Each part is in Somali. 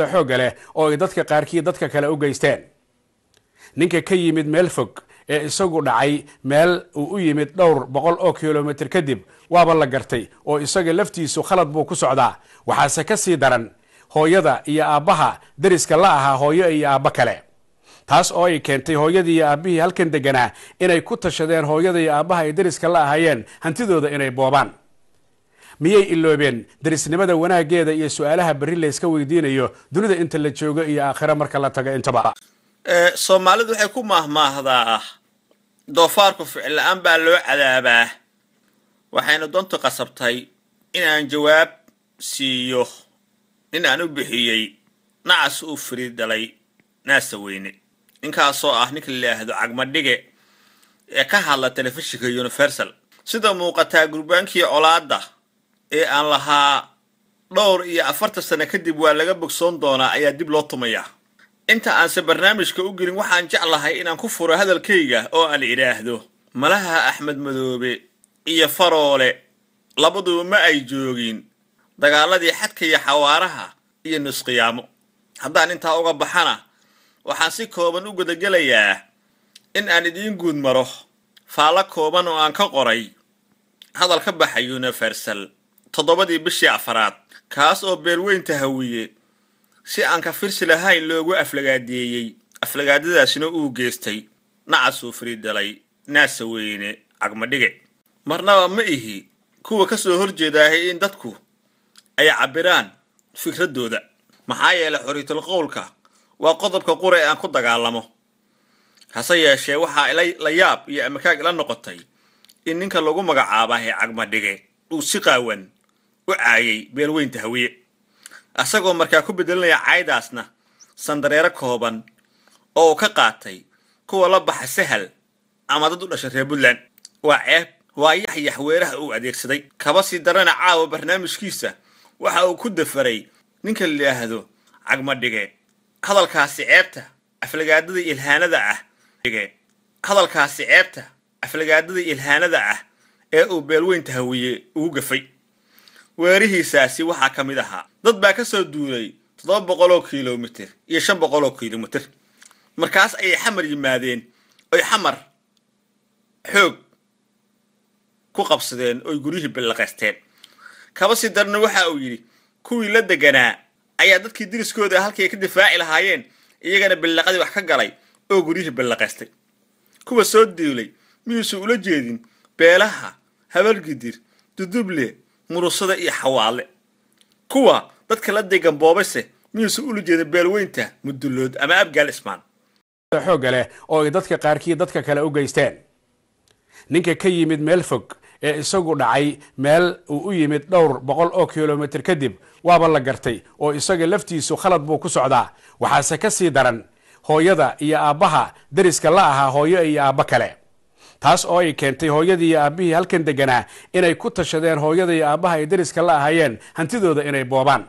xoogga leh oo ay dadka qaarkii dadka kale u geysteen. ninka ka yimid meel fog ee isagu dhacay meel uu u yimid dhowr boqol oo kiiloomitir kadib waaba la gartay oo isaga laftiisu khalad buu ku socdaa. waxaase ka sii daran hooyada iyo aabbaha deriska la ahaa hooyo iyo aabba kale, taas oo ay keentay hooyadii iyo aabbihii halkan deganaa inay ku tashadeen hooyada iyo aabbaha ay deriska la ahaayeen hantidooda inay boobaan. miyay iloobeen derisnimada wanaaggeeda iyo su'aalaha berri la iska weydiinayo dunida inta la joogo iyo aakhira marka la tago intaba. Soomaalidu waxay ku maahmaahdaa doofaarku ficil la'aan baa loo cadaabaa. waxayna doonta qasabtay inaan jawaab siiyo in aan u bixiyey nacas uu firiid dhalay naasa weyne, ninkaasoo ah ninka la yidhaahdo cagmadhige ee ka hadla telefishinka Universal. sida muuqataa gurbaankii colaadda ee aan lahaa dhowr iyo 40 sano kadib waa laga bogsoon doonaa ayaa dib loo tumayaa. inta aan se barnaamijka u gelin waxaan jeclahay inaan ku furo hadalkayga oo aan idhaahdo malaha Axmed Madoobe iyo Faroole labaduba ma ay joogin dagaaladii xadka iyo xawaaraha iyo nusqiyaamo. haddaan intaa uga baxana waxaan si kooban u gudagelayaa in aan idiin guud maro faala kooban oo aan ka qoray hadal ka baxay Universal 7 bishii afraad, kaas oo beelweynta hawiye si aan ka firsi lahayn loogu aflagaadeeyay. aflagaadadaasina uu geystay nacas uu firiid dhalay naasa weyne cagmadhige. marnaba ma ihi kuwa ka soo horjeedaahay in dadku ay cabiraan fikradooda, maxaa yeelay xoriyatul qowlka waa qodobka qura ee aan ku dagaalamo. hase yeeshee waxaa la yaab iyo amakaag ila noqotay in ninka lagu magacaabahay cagmadhige uu si qaawan u caayay beelweynta hawiye, asagoo markaa ku bedelinaya caydaasna sandareero kooban oo uu ka qaatay kuwa la baxa sahal ama dad u dhashay reer Puntland. waa ceeb, waa yaxyax weeraha uu adeegsaday. kaba sii darana caawa barnaamijkiisa waxa uu ku dafaray ninka la yidhaahdo cagmadhige. hadalkaasi ceebta aflagaadada ilhaanada ah ee uu beelweynta hawiye ugu gafay. weerihiisaasi waxaa ka mid ahaa dad baa ka soo duulay 700 kiiloomitir iyo 500 kiiloomitir. markaas ayay xamar yimaadeen oy xamar xoog ku qabsadeen oy gurihii billaqaysteen. kaba sii darna waxa uu yidhi kuwii la deganaa ayaa dadkii diriskooda halkii ka difaaci lahaayeen iyagana billaqadii wax ka galay oo gurihii billaqaystay. kuwa soo duulay miyuusan ula jeedin beelaha habalgidir, duduble, murusada iyo xawaale. kuwa dadka la degan boobase miyuusan ula jeedin beelweynta mudulood ama abgaal ismaan. xoogga leh oo ay dadka qaarkii dadka kale u geysteen. ninka ka yimid meel fog ee isagu dhacay meel uu u yimid dhowr boqol oo kiiloomitir kadib waaba la gartay oo isaga laftiisu khalad buu ku socdaa. waxaase ka sii daran hooyada iyo aabbaha deriska la ahaa hooyo iyo aabba kale, taas oo ay keentay hooyadii iyo aabbihii halkan deganaa inay ku tashadeen hooyada iyo aabbaha ay deriska la ahaayeen hantidooda inay boobaan.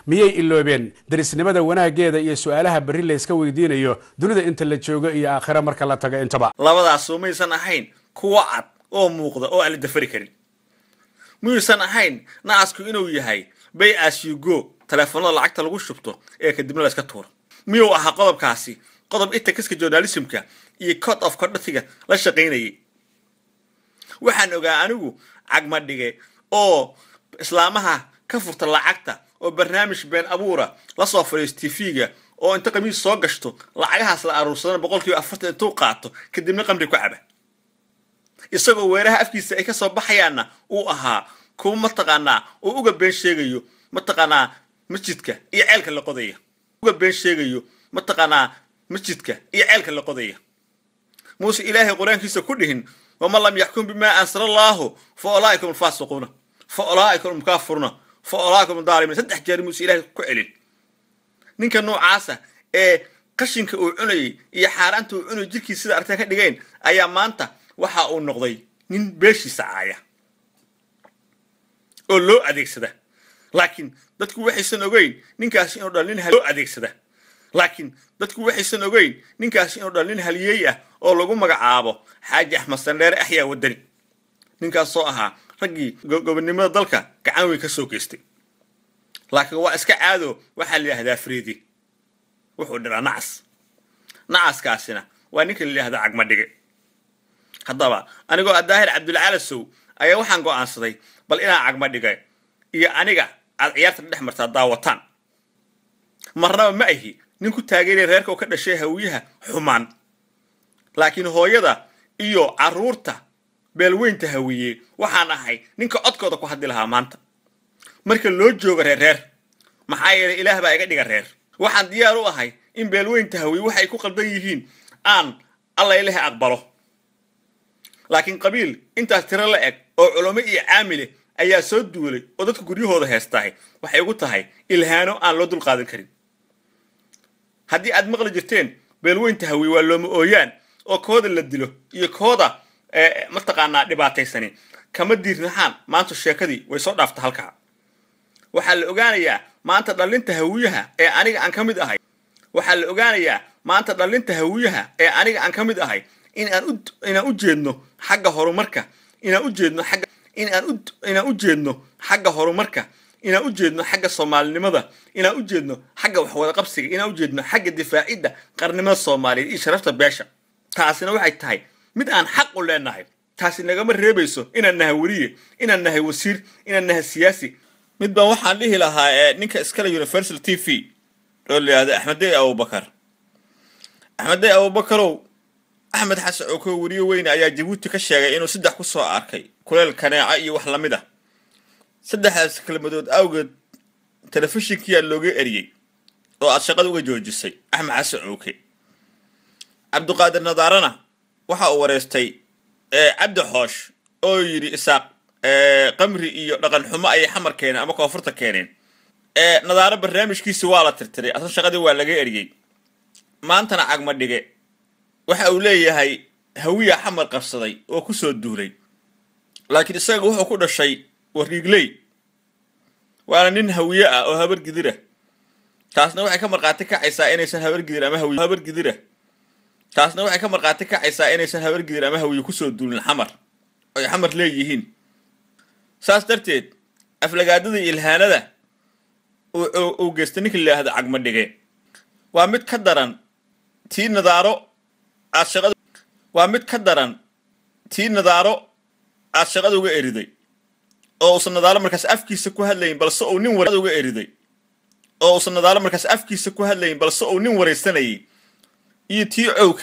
miyay iloobeen derisnimada wanaaggeeda iyo su'aalaha berri la iska weydiinayo dunida inta la joogo iyo aakhira marka la tago intaba. labadaas maysan ahayn kuwa cad oo muuqda oo aan la dafari karin. miyuusan ahayn nacasku inuu yahay pay as you go, telefoonada lacagta lagu shubto ee kadibna la iska tuuro. miyuu ahaa qodobkaasi qodob ethics journalismka iyo code of conductga la shaqeynayay. waxaan ogaa anigu cagmadhige oo islaamaha ka furta lacagta oo barnaamij been abuura la soo fariistay TV-ga oo inta qamiis soo gashto lacagahaas la aruursadana 40% intuu qaato kadibna qamri ku caba. isagoo weeraha afkiisa ay ka soo baxayaana uu ahaa kuwa mataqaanaa uu uga been sheegayo mataqaanaa masjidka iyo ceelka la qodaya. muuse ilaahay quraankiisa ku dhihin wama lam yaxkum bima ansalallahu fa ulaikum alfasiquna fa ulaikum alkafiruna fa ulaikum daalimin. 3 jeer muuse ilaahay ku celin. ninka noocaasa ee qashinka uu cunay iyo xaaraanta uu cunay jirkiisa sida aragtay ka dhigeen ayaa maanta waxa uu noqday nin beeshiisa caaya oo loo adeegsada. laakiin dadku waxaysan ogeyn ninkaasi inuu dhalin loo adeegsada. ninkaasi inuu dhalin haliyey ah oo lagu magacaabo xaaji Axmed Sandheere Axyaa Wadani. ninkaasoo ahaa raggii gobonimada dalka gacan weyn ka soo geystay. laakiin waa iska caado waxaa la yidhahdaa friidi wuxuu dhiraa nacas nacaskaasina waa ninka la yidhahdaa cagma dhige haddaba anigoo daahir cabdulcaali sow ayaa waxaan go'aansaday bal inaan cagma dhigay iyo aniga aad ciyaarta dhex martaa daawataan marnaba ma ahi nin ku taageeray reerka oo ka dhashay hawiyaha xumaan laakiin hooyada iyo carruurta beelweynta hawiye waxaan ahay ninka codkooda ku hadli lahaa maanta marka loo joogo reer maxaa yeelay ilaah baa iga dhiga reer waxaan diyaar u ahay in beelweynta hawiye waxay ku qaldan yihiin aan alla ilaahay aqbalo laakiin qabiil intaas tiro la eg oo culamo iyo caamile ayaa soo duulay oo dadka guryahooda heestahay waxay ugu tahay ilhaano aan loo dul qaadan karin haddii aad maqli jirteen beelweynta hawiye waa looma ooyaan oo kooda la dilo iyo kooda mataqaanaa dhibaataysanin kama diirnaxaan maanta sheekadii way soo dhaafta halkaa waxaa la ogaanayaa maanta dhalinta hawiyaha ee aniga aan ka mid ahay waxaa la ogaanayaa maanta dhalinta hawiyaha ee aniga aan ka mid ahay inaan u jeedno xagga horumarka inaan u jeedno xagga inaan u jeedno xagga horumarka inaan u jeedno xagga soomaalinimada inaan u jeedno xagga waxwada qabsiga inaan u jeedno xagga difaacidda qarnimada soomaaliyeed iyo sharafta beesha taasina waxay tahay mid aan xaq u leenahay taasi nagama reebayso inaan nahay wariye inaan nahay wasiir inaan nahay siyaasi mid baan waxaan dhihi lahaa ninka iskale universal t v oo la yidhahdo axmeddey abubakarow axmed xasan oo koo wariye weyne ayaa jabuuti ka sheegay inuu 3 ku soo arkay kuleel kaneeca iyo wax lamid ah 3daas kelmadood awgeed telefishinkiyaa looga eriyey oo aad shaqada uga joojisay axmed xasan ooke cabdiqaadir nadaarana waxa uu wareystay cabdi xoosh oo yidhi isaaq qamri iyo dhaqan xumo ayay xamar keeneen ama koonfurta keeneen nadaaro barnaamijkiisi waa la tirtiray asan shaqadii waa laga eriyey maantana cagma dhige waxa uu leeyahay hawiya xamar qabsaday oo ku soo duulay laakiin isaga wuxuu ku dhashay wariigley waana nin hawiye ah oo habar gidira taasna waxay ka marqaati kacaysaa inaysan habar gidir ama hawiye habar gidira taasna waxay ka marqaati kacaysaa inaysan habar gidir ama hawiye ku soo duulin xamar oo ay xamar leeyihiin saas darteed aflagaadada ilhaanada uu geystay ninka la yidhaahdo cagma dhige waa mid ka daran tii nadaaro aad shaqada waa mid ka daran tii nadaaro aad shaqada uga eriday oo uusan nadaaro markaas afkiisa ku hadlayn balse uu nin waraysanayay uga eriday oo uusan nadaaro markaas afkiisa ku hadlayn balse uu nin waraysanayay iyo tii cowk